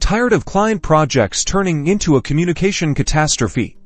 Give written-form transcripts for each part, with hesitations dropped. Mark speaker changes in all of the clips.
Speaker 1: Tired of client projects turning into a communication catastrophe?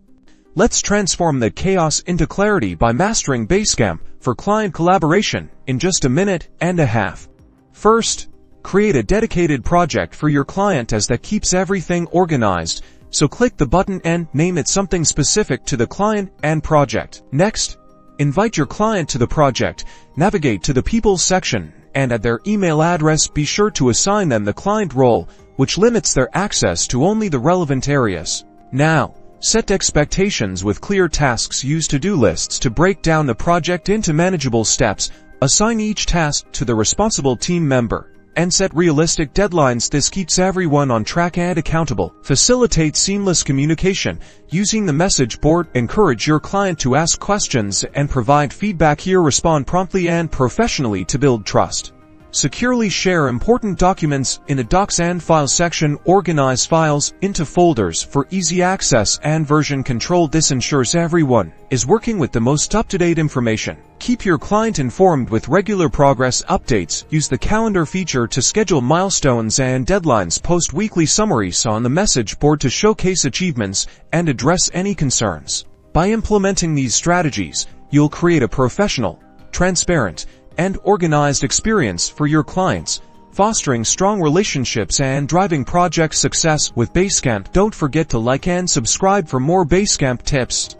Speaker 1: Let's transform the chaos into clarity by mastering Basecamp for client collaboration in just a minute and a half. First, create a dedicated project for your client that keeps everything organized, so click the button and name it something specific to the client and project. Next, invite your client to the project, navigate to the People section, and add their email address. Be sure to assign them the client role, which limits their access to only the relevant areas. Now, set expectations with clear tasks. Use to-do lists to break down the project into manageable steps. Assign each task to the responsible team member, and set realistic deadlines. This keeps everyone on track and accountable. Facilitate seamless communication using the message board. Encourage your client to ask questions and provide feedback here. Respond promptly and professionally to build trust. Securely share important documents in the Docs and Files section. Organize files into folders for easy access and version control. This ensures everyone is working with the most up-to-date information. Keep your client informed with regular progress updates. Use the calendar feature to schedule milestones and deadlines. Post weekly summaries on the message board to showcase achievements and address any concerns. By implementing these strategies, you'll create a professional, transparent, and organized experience for your clients, fostering strong relationships and driving project success with Basecamp. Don't forget to like and subscribe for more Basecamp tips.